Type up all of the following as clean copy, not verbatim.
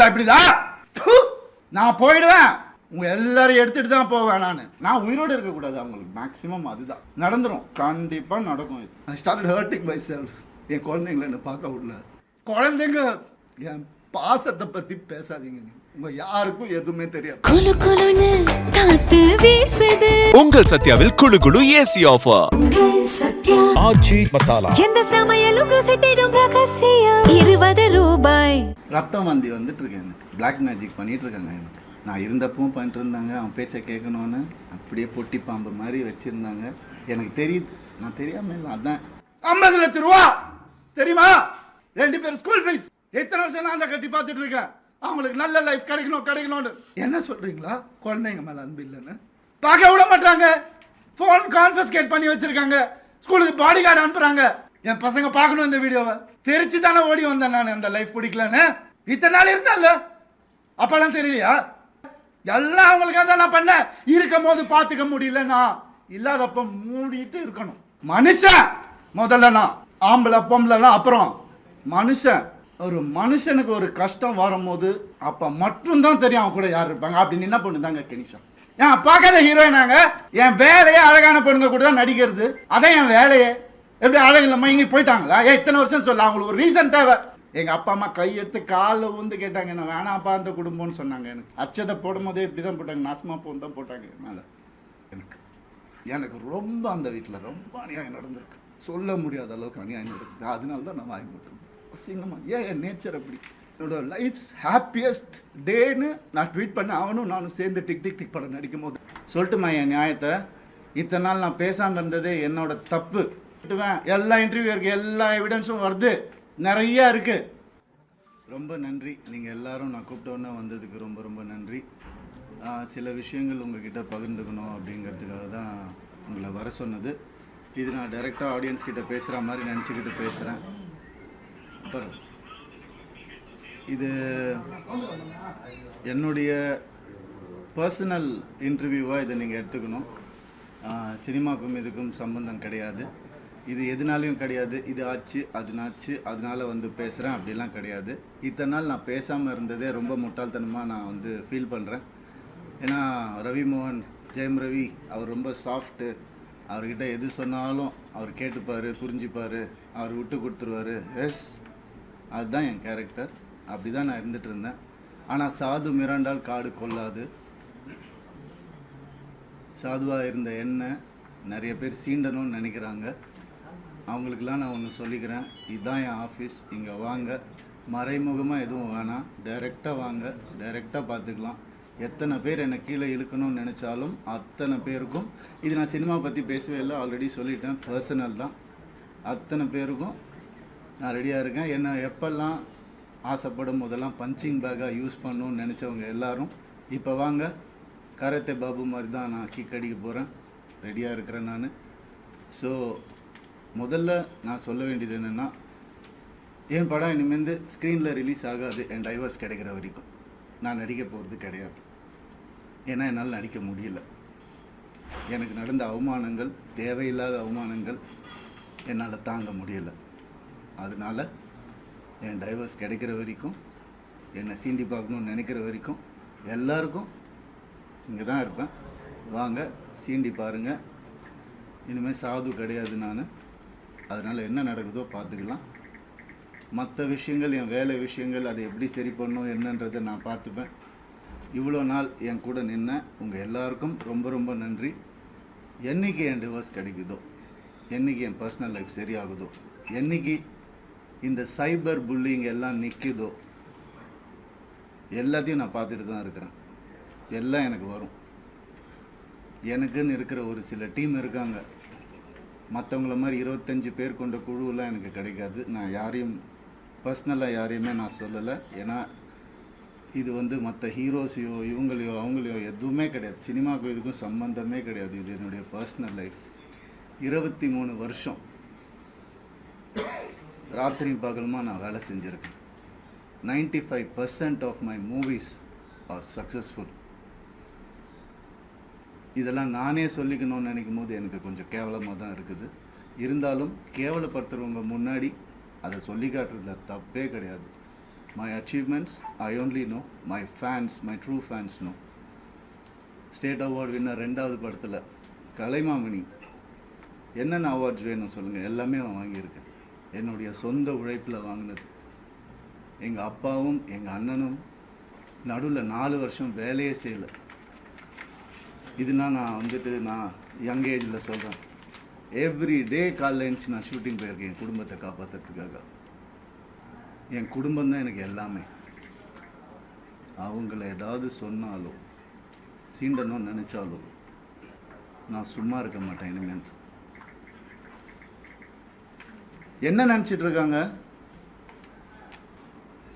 நினைக்கிறீங்களா இப்படிதான்? நான் போயிடுவேன், உங்க எல்லாரும் எடுத்துட்டு தான் போவேன். நான் உயிரோடு இருக்கக்கூடாது. அவங்களுக்கு மேக்சிமம் அதுதான் நடந்துரும், கண்டிப்பா நடக்கும். I started hurting myself. என் குழந்தைங்களை என்ன பார்க்க விடல. குழந்தைங்க என் பாசத்தை பத்தி பேசாதீங்க. உங்க யாருக்கும் எதுவுமே தெரியாது. குளு குளுன்னு காத்து வீசுது. உங்கள் சத்யாவில் குளு குளு ஏசி ஆஃபர். சத்யா ஆச்சி மசாலா. எந்த சமையலும் ருசி தேடும் ரகசியம். 20 ரூபாய். ரத்தம் வந்தி வந்துட்டு இருக்கேன். பிளாக் மேஜிக் பண்ணிட்டு இருக்காங்க. நான் இருந்தப்பவும் பண்ணிட்டு இருந்தாங்க. அவன் பேச்சை கேட்கணும்னு அப்படியே பொட்டி பாம்பு மாதிரி வச்சிருந்தாங்க. எனக்கு தெரியுது, நான் தெரியாம இல்லை. அதான் 50 லட்சம் ரூபா தெரியுமா? 2 பேர் ஸ்கூல் ஃபீஸ். எத்தனை வருஷம் நான் தான் கட்டி பார்த்துட்டு இருக்கேன். அவங்களுக்கு நல்ல லைஃப் கிடைக்கணும்னு. என்ன சொல்றீங்களா? குழந்தைங்க மேல அன்பு இல்லைன்னு பார்க்க விட மாட்டாங்க. போன் கான்ஃபிஸ்கேட் பண்ணி வச்சிருக்காங்க. ஸ்கூலுக்கு பாடி கார்டு அனுப்புறாங்க. என் பசங்க பார்க்கணும் இந்த வீடியோவை. தெரிச்சு தானே ஓடி வந்தேன் நான். அந்த லைஃப் பிடிக்கலன்னு இத்தனை நாள் இருந்தால அப்பெல்லாம் தெரியலையா? எல்லாம் அவங்களுக்காக தான் நான் பண்ணேன். இருக்கும் போது பார்த்துக்க முடியல, நான் இல்லாதப்ப மூடிட்டு இருக்கணும். மனுஷன் முதல்ல, நான் ஆம்பளை பொம்பளைலாம் அப்புறம். மனுஷன், ஒரு மனுஷனுக்கு ஒரு கஷ்டம் வரும்போது அப்ப மட்டும் தான் தெரியும் அவன் கூட யார் இருப்பாங்க. அப்படின்னு என்ன பண்ணுதாங்க கெனிஷா. ஏன் பார்க்காத ஹீரோயினாங்க? என் வேலையே அழகான பொண்ணுங்க கூட தான் நடிக்கிறது. அதான் என் வேலையே. எப்படி அழகு இல்லாம இங்கே போயிட்டாங்களா? இத்தனை வருஷம் சொல்ல அவங்களுக்கு ஒரு ரீசன் தேவை. எங்க அப்பா அம்மா கையெடுத்து காலில் ஊந்து கேட்டாங்க, என்ன வேணாப்பா அந்த குடும்பம்னு சொன்னாங்க. எனக்கு அச்சதை போடும் போதே இப்படிதான் போட்டாங்க. நாசமா போன்னு தான் போட்டாங்க மேல. எனக்கு ரொம்ப அந்த வீட்டில் ரொம்ப அநியாயம் நடந்திருக்கு. சொல்ல முடியாத அளவுக்கு அநியாயம் நடக்குது. அதனால தான் நான் வாங்கி போட்டுருக்கேன். சிங்கமா ஏன் என் நேச்சர் அப்படி. என்னோட லைஃப்ஸ் ஹாப்பியஸ்ட் டேன்னு நான் ட்வீட் பண்ண அவனும் நானும் சேர்ந்து டிக் டிக் டிக் படம் நடிக்கும் போது சொல்லிட்டுமா என் நியாயத்தை. இத்தனை நாள் நான் பேசாமல் இருந்ததே என்னோட தப்பு. எல்லா இன்டர்வியூ இருக்கு, எல்லா எவிடன்ஸும் வருது, நிறைய இருக்கு. ரொம்ப நன்றி. நீங்கள் எல்லாரும் நான் கூப்பிட்டோன்னே வந்ததுக்கு ரொம்ப ரொம்ப நன்றி. சில விஷயங்கள் உங்ககிட்ட பகிர்ந்துக்கணும் அப்படிங்கிறதுக்காக தான் உங்களை வர சொன்னது. இது நான் டைரெக்டாக ஆடியன்ஸ் கிட்ட பேசுகிற மாதிரி நினச்சிக்கிட்டு பேசுகிறேன். அப்புறம் இது என்னுடைய பர்சனல் இன்டர்வியூவாக இதை நீங்கள் எடுத்துக்கணும். சினிமாக்கும் இதுக்கும் சம்பந்தம் கிடையாது. இது எதுனாலையும் கிடையாது. இது ஆச்சு அதுனாச்சு அதனால வந்து பேசுகிறேன் அப்படிலாம் கிடையாது. இத்தனை நாள் நான் பேசாமல் இருந்ததே ரொம்ப முட்டாள்தனமாக நான் ஃபீல் பண்ணுறேன். ஏன்னா ரவி மோகன், ஜெயம் ரவி, அவர் ரொம்ப சாஃப்ட்டு. அவர்கிட்ட எது சொன்னாலும் அவர் கேட்டுப்பார், புரிஞ்சுப்பார், அவர் விட்டு கொடுத்துருவார். எஸ், அதுதான் என் கேரக்டர். அப்படி தான் நான் இருந்துட்டு இருந்தேன். ஆனால் சாது மிராண்டால் காடு கொள்ளாது. சாதுவாக இருந்த என்ன நிறைய பேர் சீண்டணும்னு நினைக்கிறாங்க. அவங்களுக்கெல்லாம் நான் ஒன்று சொல்லிக்கிறேன். இதுதான் என் ஆஃபீஸ், இங்கே வாங்க. மறைமுகமாக எதுவும் வேணாம், டைரெக்டாக வாங்க, டைரெக்டாக பார்த்துக்கலாம். எத்தனை பேர் என்னை கீழே இழுக்கணும்னு நினச்சாலும் அத்தனை பேருக்கும், இது நான் சினிமா பற்றி பேசவே இல்லை, ஆல்ரெடி சொல்லிட்டேன், பர்சனல் தான். அத்தனை பேருக்கும் நான் ரெடியாக இருக்கேன். என்ன எப்பெல்லாம் ஆசைப்படும் போதெல்லாம் பஞ்சிங் பேக்காக யூஸ் பண்ணணும்னு நினச்சவங்க எல்லாரும் இப்போ வாங்க. கராத்தே பாபு மாதிரி தான் நான் கிக் அடிக்க போகிறேன். ரெடியாக இருக்கிறேன் நான். ஸோ முதல்ல நான் சொல்ல வேண்டியது என்னென்னா, என் படம் இனிமேல் ஸ்க்ரீனில் ரிலீஸ் ஆகாது. என் டைவர்ஸ் கிடைக்கிற வரைக்கும் நான் நடிக்க போகிறது கிடையாது. ஏன்னா என்னால் நடிக்க முடியல. எனக்கு நடந்த அவமானங்கள், தேவையில்லாத அவமானங்கள் என்னால் தாங்க முடியலை. அதனால் என் டைவர்ஸ் கிடைக்கிற வரைக்கும், என்னை சீண்டி பார்க்கணுன்னு நினைக்கிற வரைக்கும் எல்லாருக்கும் இங்கே தான் இருப்பேன். வாங்க, சீண்டி பாருங்கள். இனிமேல் சாது கிடையாது நான். அதனால் என்ன நடக்குதோ பார்த்துக்கலாம். மற்ற விஷயங்கள், என் வேலை விஷயங்கள், அதை எப்படி சரி பண்ணணும் என்னன்றதை நான் பார்த்துப்பேன். இவ்வளோ நாள் என் கூட நின்ன உங்கள் எல்லாருக்கும் ரொம்ப ரொம்ப நன்றி. என்றைக்கு என் டிவோர்ஸ் கிடைக்குதோ, என்றைக்கு என் பர்சனல் லைஃப் சரியாகுதோ, என்றைக்கு இந்த சைபர் புல்லிங் எல்லாம் நிற்குதோ, எல்லாத்தையும் நான் பார்த்துட்டு தான் இருக்கிறேன். எல்லாம் எனக்கு வரும். எனக்குன்னு இருக்கிற ஒரு சில டீம் இருக்காங்க. மற்றவங்கள மாதிரி 25 பேர் கொண்ட குழுவெல்லாம் எனக்கு கிடைக்காது. நான் யாரையும் பர்சனலாக யாரையுமே நான் சொல்லலை. ஏன்னா இது மற்ற ஹீரோஸையோ இவங்களையோ அவங்களையோ எதுவுமே கிடையாது. சினிமாவுக்கும் இதுக்கும் சம்பந்தமே கிடையாது. இது என்னுடைய பர்சனல் லைஃப். 23 வருஷம் ராத்திரி பகலுமா நான் வேலை செஞ்சுருக்கேன். 95% of my movies are successful. இதெல்லாம் நானே சொல்லிக்கணும்னு நினைக்கும் போது எனக்கு கொஞ்சம் கேவலமாக தான் இருக்குது. இருந்தாலும் கேவலப்படுத்துகிறவங்க முன்னாடி அதை சொல்லி காட்டுறதுல தப்பே கிடையாது. My achievements, I only know. My fans, my true fans know. State award winner 2வது படத்தில் கலைமாமணி என்னென்ன அவார்ட்ஸ் வேணும் சொல்லுங்கள், எல்லாமே அவன் வாங்கியிருக்கேன். என்னுடைய சொந்த உழைப்பில் வாங்கினது. எங்கள் அப்பாவும் எங்கள் அண்ணனும் நடுவில் 4 வருஷம் வேலையே செய்யலை. இதுனா நான் வந்துட்டு நான் யங் ஏஜில் சொல்கிறேன். எவ்ரி டே காலைல எழுந்துச்சு நான் ஷூட்டிங் போயிருக்கேன் என் குடும்பத்தை காப்பாற்றுறதுக்காக. என் குடும்பம் தான் எனக்கு எல்லாமே. அவங்கள ஏதாவது சொன்னாலும் சீண்டணும்னு நினச்சாலும் நான் சும்மா இருக்க மாட்டேன் இனிமேல். என்ன நினச்சிட்டு இருக்காங்க?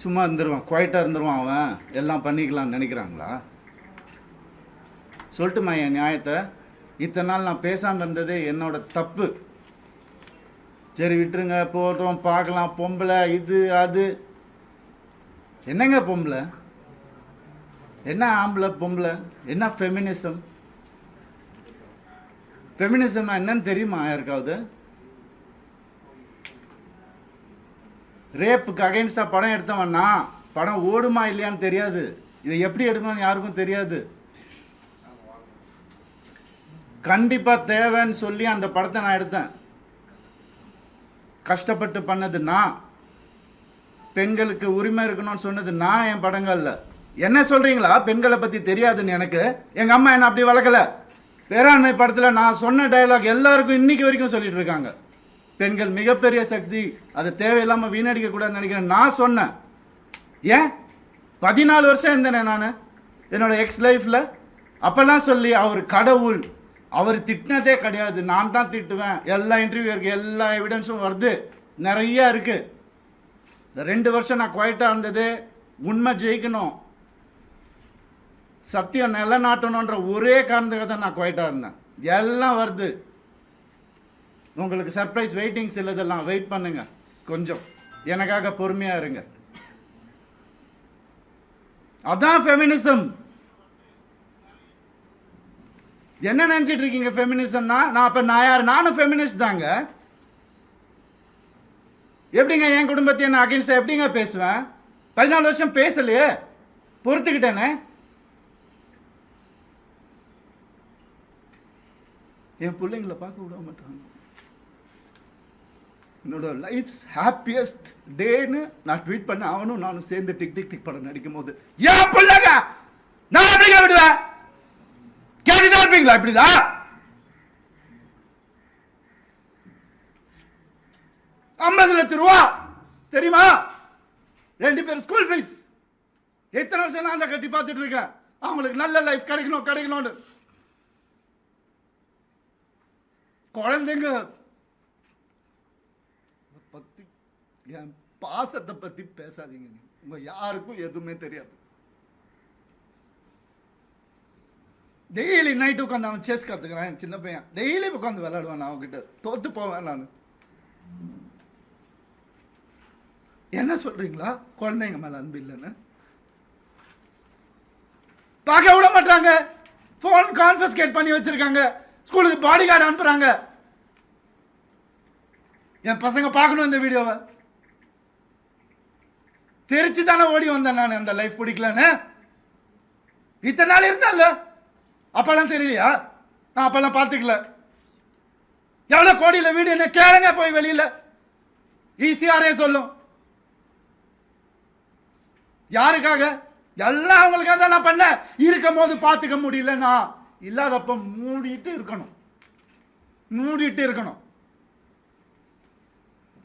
சும்மா இருந்துருவான், குவைட்டாக இருந்துருவான், அவன் எல்லாம் பண்ணிக்கலாம்னு நினைக்கிறாங்களா? சொல்லட்டுமா என் நியாயத்தை? இத்தனை நாள் நான் பேசாமல் இருந்ததே என்னோட தப்பு. சரி விட்டுருங்க, போட்டோம், பார்க்கலாம், பொம்பளை இது அது. என்னங்க பொம்பளை? என்ன ஆம்பளை பொம்பளை? என்ன ஃபெமினிசம்? ஃபெமினிசம்னா என்னன்னு தெரியுமா யாருக்காவது? ரேப்புக்கு அகைன்ஸ்டாக படம் எடுத்தவன்னா படம் ஓடுமா இல்லையான்னு தெரியாது. இதை எப்படி எடுக்கணும்னு யாருக்கும் தெரியாது. கண்டிப்பாக தேவைன்னு சொல்லி அந்த படத்தை நான் எடுத்தேன். கஷ்டப்பட்டு பண்ணது நான். பெண்களுக்கு உரிமை இருக்கணும்னு சொன்னது நான் என் படங்கள்ல. என்ன சொல்கிறீங்களா பெண்களை பற்றி தெரியாதுன்னு? எனக்கு எங்கள் அம்மா என்ன அப்படி வளர்க்கல. பேராண்மை படத்தில் நான் சொன்ன டயலாக் எல்லாருக்கும் இன்னைக்கு வரைக்கும் சொல்லிட்டு இருக்காங்க. பெண்கள் மிகப்பெரிய சக்தி, அதை தேவையில்லாமல் வீணடிக்க கூடாதுன்னு நினைக்கிறேன். நான் சொன்னேன். ஏன் 14 வருஷம் இருந்தேனே நான் என்னோட எக்ஸ் லைஃப்பில். அப்போல்லாம் சொல்லி அவர் கடவுள், அவர் திட்டினதே கிடையாது, நான் தான் திட்டுவேன். எல்லா இன்டர்வியூ இருக்குது, எல்லா எவிடன்ஸும் வருது, நிறையா இருக்குது. இந்த 2 வருஷம் நான் குவைட்டாக இருந்தது உண்மை ஜெயிக்கணும், சத்தியம் நிலநாட்டணுன்ற ஒரே காரணத்துக்காக தான் நான் குவைட்டாக இருந்தேன். எல்லாம் வருது. உங்களுக்கு சர்ப்ரைஸ் வெயிட்டிங்ஸ் இல்லதெல்லாம் வெயிட் பண்ணுங்க, கொஞ்சம் எனக்காக பொறுமையாக இருங்க. அதான் ஃபெமினிசம். என்ன நினைச்சிட்டு இருக்கீங்க ஃபெமினிசம்னா? நான் அப்ப நான் யார்? நானும் ஃபெமினிஸ்ட் தாங்க. எப்படிங்க என் குடும்பத்தை என்ன அகைன்ஸ்டா எப்படிங்க பேசுவேன்? 14 வருஷம் பேசலையே, பொறுத்துக்கிட்டேனே. என் பிள்ளைங்களை பார்க்க விட மாட்டாங்க. என்னோட லைஃப்ஸ் ஹாப்பியஸ்ட் டேன்னு நான் ட்வீட் பண்ண அவனும் நானும் சேர்ந்து டிக் டிக் டிக் படம் நடிக்கும் போது ஏன் பிள்ளைங்க நான் எப்படிங்க விடுவேன்? கேட்டுதான் இருப்பீங்களா? இப்படிதான் 50 லட்சம் ரூபா தெரியுமா? 2 பேர் ஸ்கூல் ஃபீஸ். எத்தனை வருஷம் நான் அதை கட்டி பார்த்துட்டு இருக்கேன். அவங்களுக்கு நல்ல லைஃப் கிடைக்கணும் கிடைக்கணும்னு. குழந்தைங்க பத்தி, என் பாசத்தை பத்தி பேசாதீங்க. உங்க யாருக்கும் எதுவுமே தெரியாது. டெய்லி நைட்டு உட்காந்து அவன் செஸ் கத்துக்கிறான். என் சின்ன பையன் டெய்லி உட்காந்து விளையாடுவான். அவன்கிட்ட தோத்து போவேன் நான். என்ன சொல்றீங்களா? குழந்தைங்க மேல அன்பு இல்லைன்னு பார்க்க விட மாட்டாங்க. போன் கான்ஃபிஸ்கேட் பண்ணி வச்சிருக்காங்க. ஸ்கூலுக்கு பாடி கார்டு அனுப்புறாங்க. என் பசங்க பார்க்கணும் இந்த வீடியோவை. தெரிச்சு தானே ஓடி வந்தேன் நான். அந்த லைஃப் பிடிக்கலன்னு இத்தனை நாள் இருந்தால அப்பெல்லாம் தெரியலையா? நான் அப்பெல்லாம் பார்த்துக்கல. எவ்வளவு கோடியில வீடு என்ன கேளுங்க போய் வெளியில. ஈஸியாரே சொல்லும். யாருக்காக? எல்லாம் அவங்களுக்காக தான் நான் பண்ண. இருக்கும் போது பார்த்துக்க முடியல, நான் இல்லாதப்ப மூடிட்டு இருக்கணும். மூடிட்டு இருக்கணும்.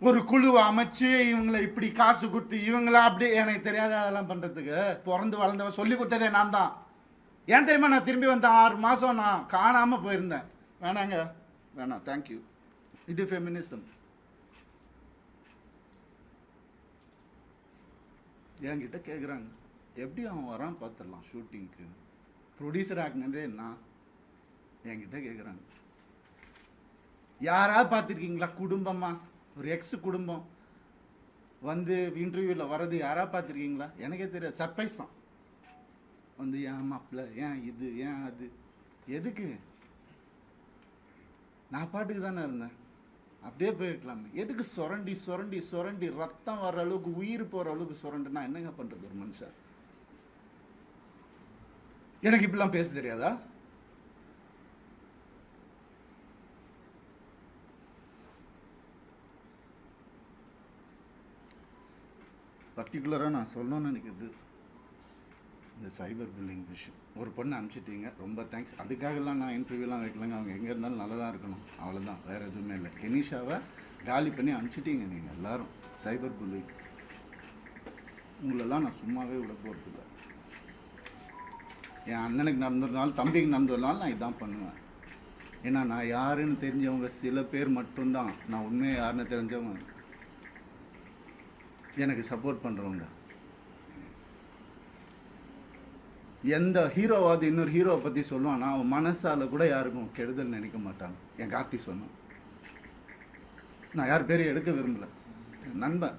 ஒரு குழுவை அமைச்சு இவங்களை இப்படி காசு கொடுத்து இவங்கள அப்படி எனக்கு தெரியாத அதெல்லாம் பண்றதுக்கு பிறந்து வளர்ந்தவன் சொல்லி கொடுத்ததே நான் தான். ஏன் தெரியுமா? நான் திரும்பி வந்த 6 மாசம் நான் காணாம போயிருந்தேன். வேணாங்க, வேணாம், தேங்க்யூ. இது ஃபெமினிசம். என்கிட்ட கேட்குறாங்க எப்படி அவன் வரான் பார்த்துடலாம் ஷூட்டிங்க்கு, ப்ரொடியூசர் ஆகினதே நான். என்கிட்ட கேட்குறாங்க யாராவது பார்த்துருக்கீங்களா? குடும்பமா ஒரு எக்ஸ் குடும்பம் வந்து இன்டர்வியூவில் வர்றது யாராவது பார்த்துருக்கீங்களா? எனக்கே தெரியாது. சர்ப்ரைஸ் தான். வந்து ஏன் மாப்பிள்ள, ஏன் இது, ஏன் அது, எதுக்கு? நான் பாட்டுக்கு தானே இருந்தேன். அப்படியே போயிருக்கலாமே. எதுக்கு சுரண்டி சுரண்டி சுரண்டி ரத்தம் வர்ற அளவுக்கு உயிர் போகிற அளவுக்கு சுரண்டுனா என்னங்க பண்ணுறது ஒரு மனுஷன்? எனக்கு இப்படிலாம் பேச தெரியாதா? பர்டிகுலராக நான் சொல்லணும்னு நினைக்கிறது இந்த சைபர் புல்லிங் விஷயம். ஒரு பொண்ணை அனுப்பிச்சிட்டீங்க, ரொம்ப தேங்க்ஸ். அதுக்காகலாம் நான் இன்டர்வியூலாம் வைக்கலங்க. அவங்க எங்கே இருந்தாலும் நல்லா தான் இருக்கணும், அவ்வளோதான், வேறு எதுவுமே இல்லை. கெனிஷாவை காலி பண்ணி அனுப்பிச்சிட்டீங்க நீங்கள் எல்லாரும். சைபர் புல்லிங் உங்களெல்லாம் நான் சும்மாவே விட போகிறதில்ல. என் அண்ணனுக்கு நடந்ததுனால, தம்பிக்கு நடந்ததுனால நான் இதான் பண்ணுவேன். ஏன்னா நான் யாருன்னு தெரிஞ்சவங்க சில பேர் மட்டும்தான், நான் உண்மையாக யாருன்னு தெரிஞ்சவங்க எனக்கு சப்போர்ட் பண்ணுறவங்க. எந்த ஹீரோவாது இன்னொரு ஹீரோவை பற்றி சொல்லுவானா அவன் மனசால கூட யாருக்கும் கெடுதல் நினைக்க மாட்டாங்க. என் கார்த்தி சொன்னான், நான் யார் பேரையும் எடுக்க விரும்பல. நண்பன்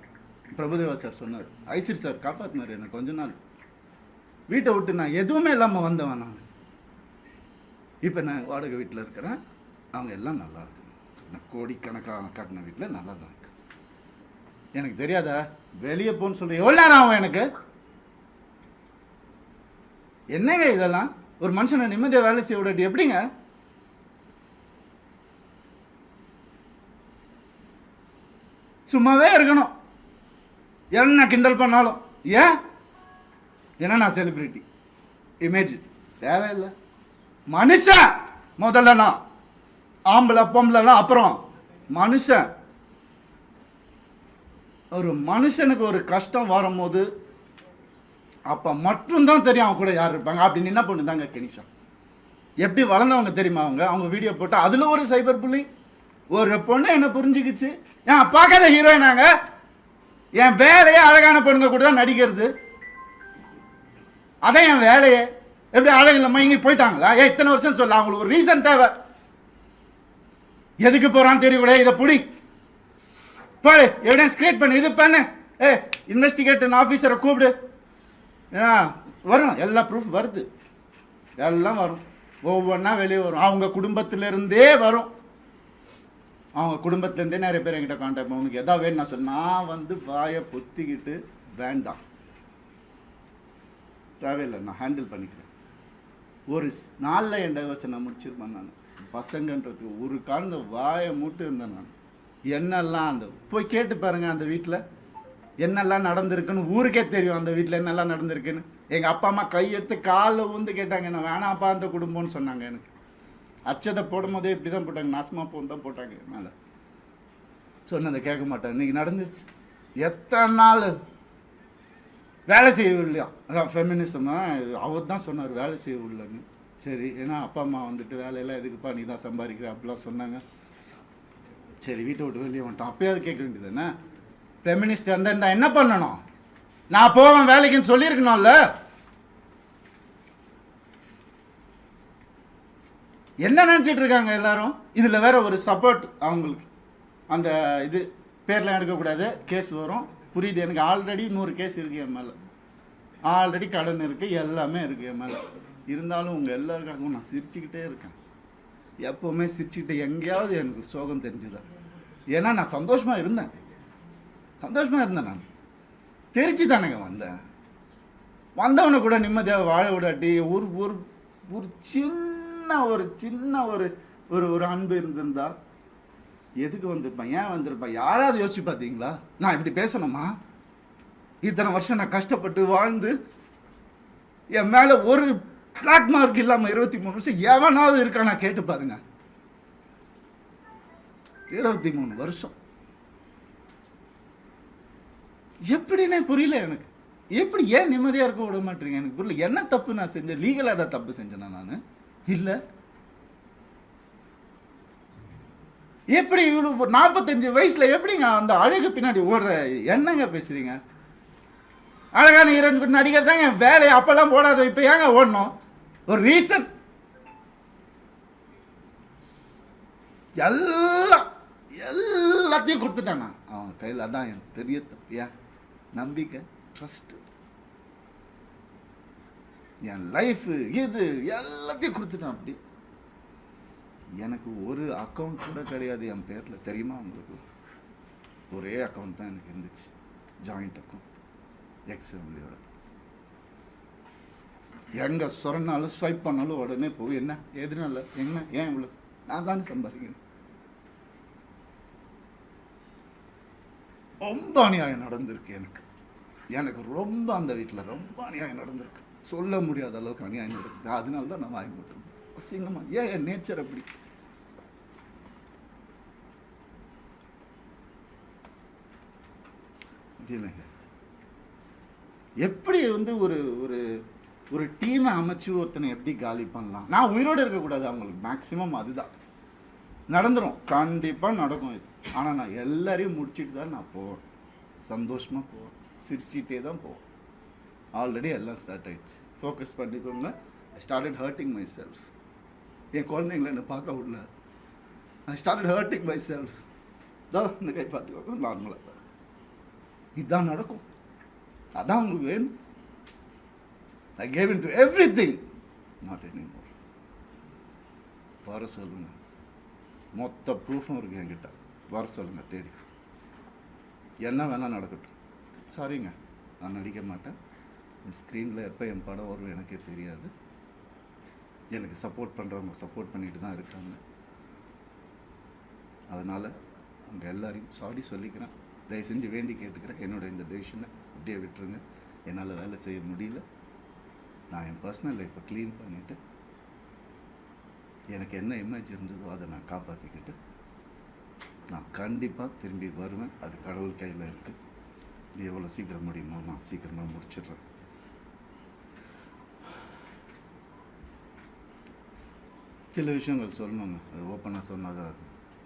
பிரபுதேவா சார் சொன்னார், ஐசிர் சார் காப்பாற்றினார் எனக்கு. கொஞ்ச நாள் வீட்டை விட்டு நான் எதுவுமே இல்லாமல் வந்தவன் நான். இப்போ நான் வாடகை வீட்டில் இருக்கிறேன், அவங்க எல்லாம் நல்லா இருக்கு. நான் கோடிக்கணக்கான காட்டின வீட்டில் நல்லா தான் இருக்கு. எனக்கு தெரியாதா வெளியே போன்னு சொல்லி எவ்வளோ நேரம் ஆகும் எனக்கு? என்னங்க இதெல்லாம்? ஒரு மனுஷனை நிம்மதியாக வேலை செய்ய விடாட்டி எப்படிங்க? சும்மாவே இருக்கணும், என்ன கிண்டல் பண்ணாலும். ஏன்? ஏன்னா நான் செலிபிரிட்டி, இமேஜ் தேவையில்லை. மனுஷன் முதல்ல, நான் ஆம்பளை பொம்பளைலாம் அப்புறம். மனுஷன், ஒரு மனுஷனுக்கு ஒரு கஷ்டம் வரும்போது அப்போ மட்டும்தான் தெரியும் அவன் கூட யார் இருப்பாங்க. அப்படின்னு என்ன பொண்ணு தாங்க கெனிஷா. எப்படி வளர்ந்தவங்க தெரியுமா அவங்க? அவங்க வீடியோ போட்டால் அதில் ஒரு சைபர் புள்ளி. ஒரு பொண்ணு என்ன புரிஞ்சுக்கிச்சு, ஏன் பார்க்காத ஹீரோயினாங்க, என் வேலையே அழகான பொண்ணுங்க கூட தான் நடிக்கிறது, அதான் என் வேலையே. எப்படி அழகு இல்லாமல் இங்கே போயிட்டாங்களா? இத்தனை வருஷம் சொல்ல, அவங்களுக்கு ஒரு ரீசன் தேவை. எதுக்கு போகிறான்னு தெரியக்கூட, இதை புடி போடு, எவிடன்ஸ் கிரியேட் பண்ணு, இது பண்ணு, இன்வெஸ்டிகேஷன் ஆஃபீஸரை கூப்பிடு, வரும், எல்லா ப்ரூஃப் வருது, எல்லாம் வரும், ஒவ்வொன்றா வெளியே வரும். அவங்க குடும்பத்திலேருந்தே வரும். அவங்க குடும்பத்துலேருந்தே நிறைய பேர் என்கிட்ட கான்டாக்ட் பண்ண, உனக்கு எதாவது வேணும் நான் சொன்ன, நான் வந்து வாயை பொத்திக்கிட்டு வேண்டாம் தேவையில்லை, நான் ஹேண்டில் பண்ணிக்கிறேன். ஒரு நாளில் என் டைவர்ஸை நான் முடிச்சிருப்பேன். நான் பசங்கன்றதுக்கு ஒரு காலந்த வாயை மூட்டு இருந்தேன். நான் என்னெல்லாம் அந்த போய் கேட்டு பாருங்க, அந்த வீட்டில் என்னெல்லாம் நடந்திருக்குன்னு ஊருக்கே தெரியும். அந்த வீட்டில் என்னெல்லாம் நடந்திருக்குன்னு எங்கள் அப்பா அம்மா கையெடுத்து காலில் ஊந்து கேட்டாங்க, என்ன வேணாப்பா அந்த குடும்பம்னு சொன்னாங்க. எனக்கு அச்சதை போடும் போதே இப்படி தான் போட்டாங்க, நாசமாக போன்னு தான் போட்டாங்க. மேலே சொன்னதை கேட்க மாட்டாங்க. இன்றைக்கி நடந்துருச்சு. எத்தனை நாள் வேலை செய்யவில்லையா? அதான் ஃபெமினிசமாக அவர் தான் சொன்னார், வேலை செய்யவில்லைன்னு. சரி, ஏன்னா அப்பா அம்மா வந்துட்டு வேலையெல்லாம் எதுக்குப்பா நீ தான் சம்பாதிக்கிற அப்படிலாம் சொன்னாங்க. சரி, வீட்டை விட்டு வெளியே வந்துட்டோம். அப்பயாவது கேட்க வேண்டியது என்ன? ஃபெமினிஸ்ட் இருந்தால் என்ன பண்ணணும்? நான் போவேன் வேலைக்குன்னு சொல்லியிருக்கணும்ல. என்ன நினச்சிட்டு இருக்காங்க எல்லாரும்? இதில் வேற ஒரு சப்போர்ட் அவங்களுக்கு. அந்த இது பேர்லாம் எடுக்கக்கூடாது, கேஸ் வரும், புரியுது எனக்கு. ஆல்ரெடி 100 கேஸ் இருக்குது என் மேலே, ஆல்ரெடி கடன் இருக்குது, எல்லாமே இருக்குது என் மேலே. இருந்தாலும் உங்கள் எல்லாருக்காகவும் நான் சிரிச்சுக்கிட்டே இருக்கேன். எப்போவுமே சிரிச்சுக்கிட்டு எங்கேயாவது எனக்கு சோகம் தெரிஞ்சுதான். ஏன்னா நான் சந்தோஷமாக இருந்தேன், நான் தெரிச்சு தானேங்க வந்தேன். வந்தவனை கூட நிம்மதியாக வாழ விடாட்டி ஒரு ஒரு ஒரு சின்ன ஒரு ஒரு அன்பு இருந்திருந்தா எதுக்கு வந்திருப்பான்? ஏன் வந்திருப்பான்? யாராவது யோசிச்சு பார்த்தீங்களா? நான் இப்படி பேசணுமா? இத்தனை வருஷம் நான் கஷ்டப்பட்டு வாழ்ந்து என் மேலே ஒரு பிளாக் மார்க் இல்லாமல் 23 வருஷம் எவனாவது இருக்கா? நான் கேட்டு பாருங்க. 23 வருஷம் எப்படின்னே புரியல எனக்கு. எப்படி ஏன் நிம்மதியாக இருக்க விட மாட்டீங்க? எனக்கு புரியல. என்ன தப்பு நான் செஞ்சேன்? லீகலாக தான் தப்பு செஞ்சேனா நான்? இல்லை. எப்படி இவ்வளோ 45 வயசில் எப்படிங்க அந்த அழகு பின்னாடி ஓடுற? என்னங்க பேசுறீங்க? அழகான ஹீரோயின் கூட நடிகர் தாங்க என் வேலையை. அப்பெல்லாம் போடாத, இப்போ ஏங்க ஓடணும்? ஒரு ரீசன். எல்லாத்தையும் கொடுத்துட்டான் நான் அவங்க கையில். அதான் எனக்கு பெரிய தப்பு. ஏன்? நம்பிக்கை, ட்ரஸ்ட், என் லைஃப், இது எல்லாத்தையும் கொடுத்துட்டான். அப்படி எனக்கு ஒரு அக்கௌண்ட் கூட கிடையாது என் பேரில், தெரியுமா உங்களுக்கு? ஒரே அக்கௌண்ட் தான் எனக்கு இருந்துச்சு, ஜாயிண்ட் அக்கௌண்ட் எக்ஸ் ஃபேமிலியோட. எங்கே சொன்னாலும் ஸ்வைப் பண்ணாலும் உடனே போய் என்ன எதுனால என்ன ஏன் இவ்வளோ, நான் தானே சம்பாதிக்கிறேன். ரொம்ப அநியாயம் நடந்திருக்கு எனக்கு ரொம்ப அந்த வீட்டில் ரொம்ப அநியாயம் நடந்திருக்கு, சொல்ல முடியாத அளவுக்கு அநியாயம் நடக்குது. அதனால தான் நான் வாங்கி போட்டுருக்கேன் அசிங்கமா. ஏன் என் நேச்சர் அப்படி. எப்படி வந்து ஒரு ஒரு ஒரு டீமை அமைச்சு ஒருத்தனை எப்படி காலி பண்ணலாம்? நான் உயிரோடு இருக்கக்கூடாது அவங்களுக்கு, மேக்சிமம் அதுதான் நடந்துடும், கண்டிப்பாக நடக்கும் இது. ஆனால் நான் எல்லாரையும் முடிச்சுட்டு தான் நான் போவேன், சந்தோஷமாக போவேன், சிரிச்சிட்டே தான் போவேன். ஆல்ரெடி எல்லாம் ஸ்டார்ட் ஆயிடுச்சு, ஃபோக்கஸ் பண்ணிக்கோங்க. I started hurting myself. என் குழந்தைங்கள என்னை பார்க்க விடல, I started hurting myself. தான் இந்த கை பார்த்துக்கோங்க, நார்மலாக தான் இதுதான் நடக்கும். அதான் உங்களுக்கு வேணும். I gave into everything, not anymore. வர சொல்லுங்க, மொத்த ப்ரூஃபும் இருக்கு என்கிட்ட, வர சொல்லுங்க தேடி, என்ன வேணால் நடக்கட்டும். சாரிங்க, நான் நடிக்க மாட்டேன். ஸ்க்ரீனில் எப்போ என் படம் வரும் எனக்கே தெரியாது. எனக்கு சப்போர்ட் பண்ணுறவங்க சப்போர்ட் பண்ணிட்டு தான் இருக்காங்க. அதனால் அவங்க எல்லாரையும் சாரி சொல்லிக்கிறேன், தயவு செஞ்சு வேண்டி கேட்டுக்கிறேன். என்னோட இந்த டெசிஷனை அப்படியே விட்டுருங்க. என்னால் வேலை செய்ய முடியல. நான் என் பர்சனல் லைஃப்பை க்ளீன் பண்ணிவிட்டு எனக்கு என்ன இமேஜ் இருந்ததோ அதை நான் காப்பாற்றிக்கிட்டு நான் கண்டிப்பாக திரும்பி வருவேன். அது கடவுள் கையில் இருக்குது. இது எவ்வளோ சீக்கிரம் முடியுமோ நான் சீக்கிரமாக முடிச்சிடுறேன். சில விஷயங்கள் சொல்லணுங்க, அது ஓப்பனாக சொன்னால் தான்.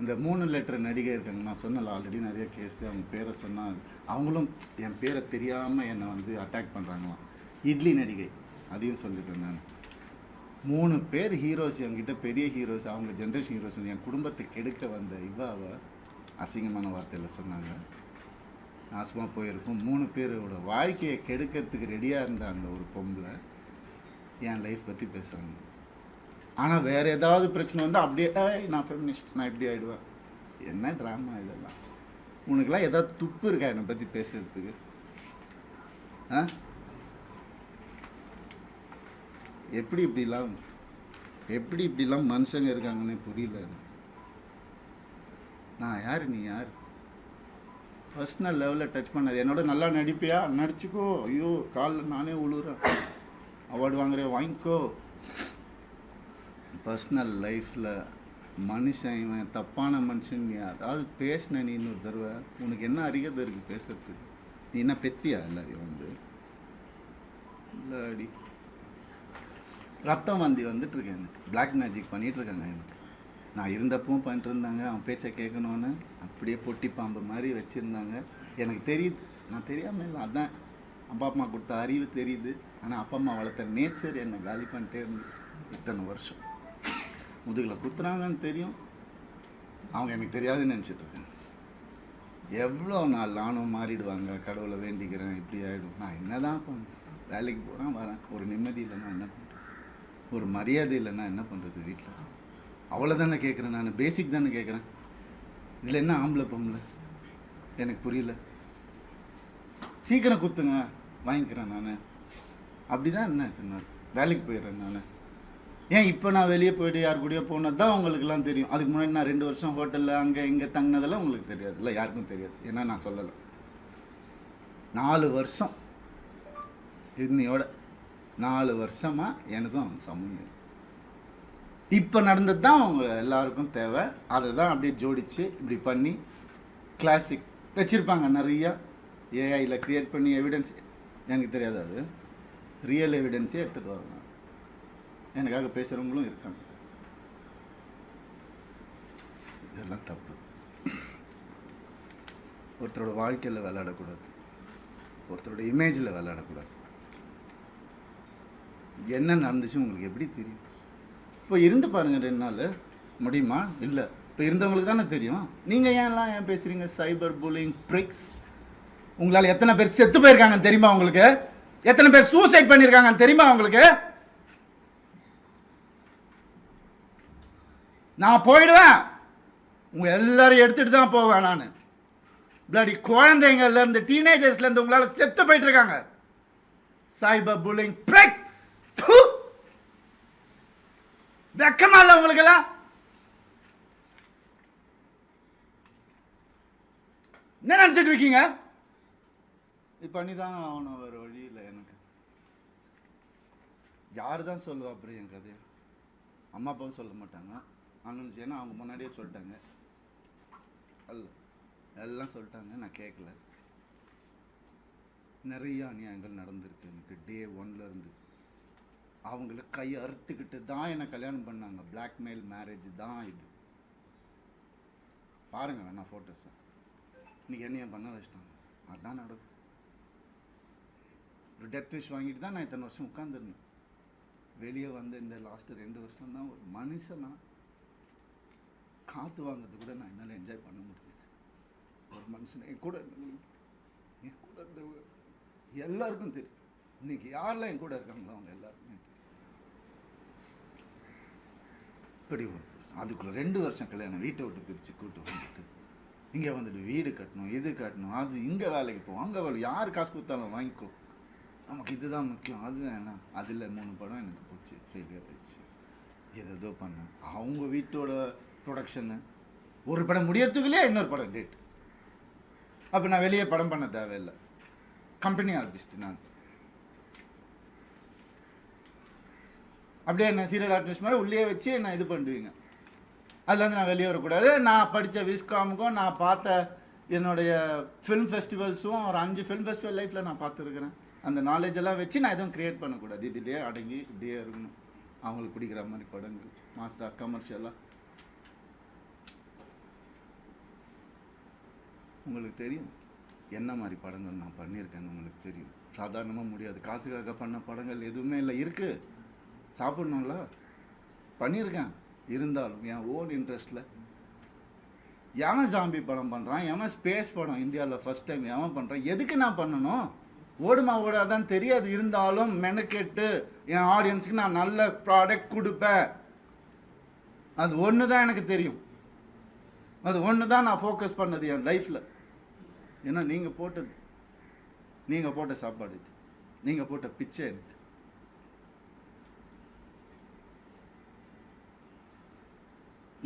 இந்த 3 லெட்டர் நடிகை இருக்காங்க, நான் சொன்னல ஆல்ரெடி நிறைய கேஸு. அவங்க பேரை சொன்னால் அவங்களும் என் பேரை தெரியாமல் என்னை வந்து அட்டாக் பண்ணுறாங்களாம். இட்லி நடிகை, அதையும் சொல்லிட்டேன் நான். 3 பேர் ஹீரோஸ் என்கிட்ட, பெரிய ஹீரோஸ், அவங்க ஜென்ரேஷன் ஹீரோஸ். என் குடும்பத்தை கெடுக்க வந்த இவாவை அசிங்கமான வார்த்தையில் சொன்னாங்க. நாசமாக போயிருக்கும். 3 பேரோட வாழ்க்கையை கெடுக்கிறதுக்கு ரெடியாக இருந்த அந்த ஒரு பொம்பளை என் லைஃப் பற்றி பேசுகிறாங்க. ஆனால் வேறு ஏதாவது பிரச்சனை வந்து அப்படியே நான் ஃபெமினிஸ்ட், நான் இப்படி ஆகிடுவேன். என்ன ட்ராமா இதெல்லாம்? உனக்குலாம் ஏதாவது துப்பு இருக்கா என்னை பற்றி பேசுறதுக்கு? எப்படி இப்படிலாம் மனுஷங்க இருக்காங்கன்னு புரியல. நான் யார், நீ யார்? பர்சனல் லெவலில் டச் பண்ணது. என்னோட நல்லா நடிப்பியா, நடிச்சுக்கோ. ஐயோ காலில் நானே உழுறேன். அவார்டு வாங்குறேன், வாங்கிக்கோ. பர்சனல் லைஃப்பில் மனுஷன் இவன் தப்பான மனுஷன் நீ அதாவது பேசின நீ இன்னொரு தடவை, உனக்கு என்ன அறிகிறது இருக்குது பேசுறதுக்கு? நீ என்ன பெத்தியா எல்லாரையும் வந்து? இல்லாடி ரத்தம் வந்தி வந்துட்டுருக்கேன், எனக்கு பிளாக் மேஜிக் பண்ணிகிட்ருக்காங்க. எனக்கு நான் இருந்தப்பவும் பண்ணிட்டு இருந்தாங்க. அவன் பேச்சை கேட்கணுன்னு அப்படியே பொட்டி பாம்பு மாதிரி வச்சுருந்தாங்க. எனக்கு தெரியுது, நான் தெரியாமல் இல்லை. அதான் அப்பா அம்மா கொடுத்த அறிவு தெரியுது. ஆனால் அப்பா அம்மா வளர்த்த நேச்சர் என்னை காலி பண்ணிட்டே இருந்துச்சு இத்தனை வருஷம். முதுகில் குத்துறாங்கன்னு தெரியும், அவங்க எனக்கு தெரியாதுன்னு நினச்சிட்ருக்கேன். எவ்வளோ நாள் நானும் மாறிடுவாங்க, கடவுளை வேண்டிக்கிறேன், இப்படி ஆகிடும். நான் என்ன தான் பண்ணுறேன்? வேலைக்கு போகிறேன், வரேன். ஒரு நிம்மதி இல்லைன்னா என்ன பண்ணுறேன்? ஒரு மரியாதை இல்லைன்னா என்ன பண்ணுறது? வீட்டில் அவ்வளோதானே கேட்குறேன், நான் பேசிக் தானே கேட்குறேன். இதில் என்ன ஆம்பளை பொம்பளை எனக்கு புரியல. சீக்கிரம் குத்துங்க, வாங்கிக்கிறேன் நான். அப்படி தான் என்ன இத்தனை வேலைக்கு போயிடுறேன் நான். ஏன் இப்போ நான் வெளியே போய்ட்டு யார் கூடயோ போனது தான் உங்களுக்குலாம் தெரியும். அதுக்கு முன்னாடி நான் 2 வருஷம் ஹோட்டலில் அங்கே இங்கே தங்கினதெல்லாம் உங்களுக்கு தெரியாது, இல்லை யாருக்கும் தெரியாது. ஏன்னா நான் சொல்லலை. 4 வருஷம் இன்னையோட 4 வருஷமாக எனக்கும் அவன் சமூகம். இப்போ நடந்தது தான் அவங்க எல்லாருக்கும் தேவை. அதை தான் அப்படியே ஜோடித்து இப்படி பண்ணி கிளாசிக் வச்சுருப்பாங்க நிறையா. ஏஐயில் க்ரியேட் பண்ணி எவிடன்ஸ், எனக்கு தெரியாது, அது ரியல் எவிடன்ஸே எடுத்துகிட்டு வராங்க. எனக்காக பேசுகிறவங்களும் இருக்காங்க. இதெல்லாம் தப்பு. ஒருத்தரோட வாழ்க்கையில் விளையாடக்கூடாது, ஒருத்தரோட இமேஜில் விளையாடக்கூடாது. என்ன நடந்துச்சு உங்களுக்கு எப்படி தெரியும்? இப்போ இருந்து பாருங்கள், 2 நாள் முடியுமா? இல்லை, இப்போ இருந்தவங்களுக்கு தானே தெரியும். நீங்கள் ஏன் பேசுகிறீங்க? சைபர் புல்லிங் ப்ரிக்ஸ். உங்களால் எத்தனை பேர் செத்து போயிருக்காங்கன்னு தெரியுமா உங்களுக்கு? எத்தனை பேர் சூசைட் பண்ணியிருக்காங்கன்னு தெரியுமா உங்களுக்கு? நான் போயிடுவேன். உங்கள் எல்லாரும் எடுத்துகிட்டு தான் போவேன் நான். பிளடி குழந்தைங்கள்லேருந்து டீனேஜர்ஸ்லேருந்து உங்களால் செத்து போயிட்டு இருக்காங்க. சைபர் புல்லிங் பிரெக்ஸ். வெக்கமா இல்லை உங்களுக்கெல்லாம்? என்ன நினச்சிட்டு இருக்கீங்க? இது பண்ணி தான் ஆகணும், வேறு வழி இல்லை எனக்கு. யார் தான் சொல்லுவா அப்புறம் என் கதையை? அம்மா அப்பாவும் சொல்ல மாட்டாங்க, அண்ணன், ஏன்னா அவங்க முன்னாடியே சொல்லிட்டாங்க. அல்ல, எல்லாம் சொல்லிட்டாங்க, நான் கேட்கல. நிறைய அநியாயங்கள் நடந்திருக்கு எனக்கு டே 1லேருந்து. அவங்கள கை அறுத்துக்கிட்டு தான் என்னை கல்யாணம் பண்ணாங்க. பிளாக்மெயில் மேரேஜ் தான் இது. பாருங்க வேணா ஃபோட்டோஸை. இன்னைக்கு என்னைய பண்ண வச்சிட்டாங்க. அதுதான் நடக்கும். ஒரு டெத் விஷ் வாங்கிட்டு தான் நான் இத்தனை வருஷம் உட்காந்துருந்தேன். வெளியே வந்து இந்த லாஸ்ட் 2 வருஷம் தான் ஒரு மனுஷனா காற்று வாங்கிறது கூட நான் என்னால் என்ஜாய் பண்ண முடியுது. ஒரு மனுஷனை என் கூட இருந்த எல்லாருக்கும் தெரியும். இன்னைக்கு யாரெல்லாம் என் கூட இருக்காங்களோ அவங்க எல்லாருக்குமே தெரியும். இப்படி அதுக்குள்ள 2 வருஷம் கல்யாணம், வீட்டை விட்டு பிரித்து கூட்டு வந்துட்டு இங்கே வந்துட்டு வீடு கட்டணும், இது கட்டணும், அது இங்கே வேலைக்கு போவோம், அங்கே வேலை, யார் காசு கொடுத்தாலும் வாங்கிக்கோ, நமக்கு இதுதான் முக்கியம். அதுதான் என்ன, அதில் 3 படம் எனக்கு போச்சு, ஃபெயிலியர் ஆயிடுச்சு. ஏதோ பண்ணேன். அவங்க வீட்டோட ப்ரொடக்ஷனு ஒரு படம் முடியறதுக்குள்ளேயே இன்னொரு படம் டேட். அப்போ நான் வெளியே படம் பண்ண தேவையில்லை, கம்பெனி ஆர்டிஸ்ட் நான். அப்படியே என்ன சீரியல் ஆர்டிஸ்ட் மாதிரி உள்ளே வச்சு என்ன இது பண்ணுவீங்க. அதுலேருந்து நான் வெளியே வரக்கூடாது. நான் படித்த விஸ்காமுக்கும் நான் பார்த்த என்னுடைய ஃபிலிம் ஃபெஸ்டிவல்ஸும் ஒரு 5 ஃபிலிம் ஃபெஸ்டிவல் லைஃப்பில் நான் பார்த்துருக்குறேன். அந்த நாலேஜ் எல்லாம் வச்சு நான் எதுவும் க்ரியேட் பண்ணக்கூடாது. இதுலேயே அடங்கி இப்படியே இருக்கணும். அவங்களுக்கு பிடிக்கிற மாதிரி படங்கள், மாசா கமர்ஷியலாக. உங்களுக்கு தெரியும் என்ன மாதிரி படங்கள் நான் பண்ணியிருக்கேன்னு உங்களுக்கு தெரியும். சாதாரணமாக முடியாது. காசுக்காக பண்ண படங்கள் எதுவுமே இல்லை. இருக்குது, சாப்பிட்ணும்ல, பண்ணியிருக்கேன். இருந்தாலும் என் ஓன் இன்ட்ரெஸ்டில் எவன் ஜாம்பி படம் பண்ணுறான், எவன் ஸ்பேஸ் படம் இந்தியாவில் ஃபஸ்ட் டைம் எவன் பண்ணுறான், எதுக்கு நான் பண்ணணும்? ஓடுமா ஓடாதான் தெரியாது. இருந்தாலும் மெனக்கெட்டு என் ஆடியன்ஸுக்கு நான் நல்ல ப்ராடக்ட் கொடுப்பேன். அது ஒன்று தான் எனக்கு தெரியும். அது ஒன்று தான் நான் ஃபோக்கஸ் பண்ணது என் லைஃப்பில். ஏன்னா நீங்கள் போட்ட சாப்பாடு இது, நீங்கள் போட்ட பிச்சை எனக்கு.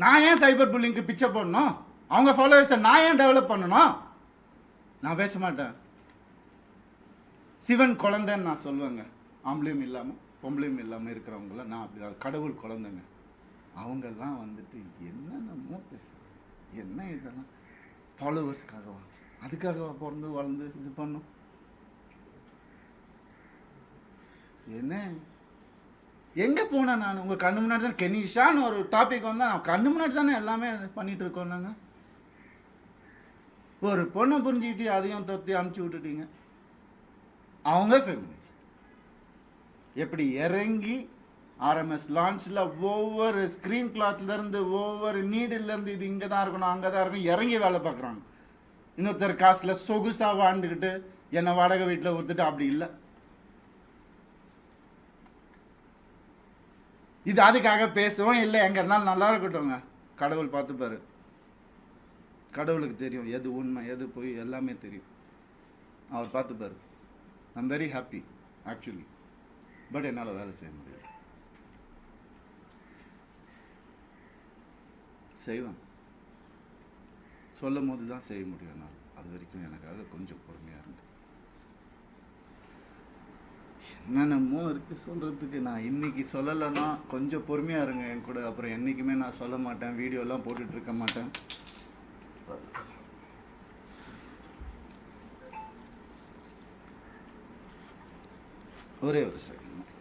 நான் ஏன் சைபர் புல்லிங்க்கு பிச்சை போடணும்? அவங்க ஃபாலோவர்ஸை நான் ஏன் டெவலப் பண்ணணும்? நான் பேச மாட்டேன். சிவன் குழந்தைன்னு நான் சொல்லுவேங்க. ஆம்பளையும் இல்லாமல் பொம்பளையும் இல்லாமல் இருக்கிறவங்கள நான் அப்படி கடவுள் குழந்தைங்க. அவங்கெல்லாம் வந்துட்டு என்னென்னமோ பேசுகிறாங்க. என்ன இதெல்லாம் ஃபாலோவர்ஸ்க்காகவா? அதுக்காகவா பிறந்து வளர்ந்து இது பண்ணும்? என்ன எங்கே போனேன் நான்? உங்கள் கண்ணு முன்னாடி தான் கெனிஷான்னு ஒரு டாபிக் வந்தால் நான் கண்ணு முன்னாடி தானே எல்லாமே பண்ணிகிட்டு இருக்கோம். நாங்கள் ஒரு பொண்ணை புரிஞ்சுக்கிட்டு அதையும் தொத்தி அமுச்சு விட்டுட்டீங்க. அவங்க ஃபெமினிஸ்ட். எப்படி இறங்கி ஆர்எம்எஸ் லான்ச்சில் ஒவ்வொரு ஸ்க்ரீன் கிளாத்லேருந்து ஒவ்வொரு நீடிலேருந்து இது இங்கே தான் இருக்கணும், அங்கே தான் இருக்கணும், இறங்கி வேலை பார்க்குறாங்க. இன்னொருத்தர் காசில் சொகுசாக வாழ்ந்துக்கிட்டு என்னை வாடகை வீட்டில் கொடுத்துட்டு அப்படி இல்லை. இது அதுக்காக பேசுவோம் இல்லை, எங்கே இருந்தாலும் நல்லா இருக்கட்டும்ங்க. கடவுள் பார்த்துப்பாரு. கடவுளுக்கு தெரியும் எது உண்மை எது போய் எல்லாமே தெரியும். அவர் பார்த்துப்பாரு. I'm very happy actually. But என்னால் வேலை செய்ய முடியாது. செய்வேன், சொல்லும் போது தான் செய்ய முடியும். என்னால் அது வரைக்கும் எனக்காக கொஞ்சம் பொறுமையாக இருந்து. என்னென்னமோ இருக்குது சொல்கிறதுக்கு. நான் இன்னைக்கு சொல்லலைன்னா கொஞ்சம் பொறுமையாக இருங்க என் கூட. அப்புறம் என்றைக்குமே நான் சொல்ல மாட்டேன், வீடியோலாம் போட்டுட்ருக்க மாட்டேன். ஒரே ஒரு செகண்ட்.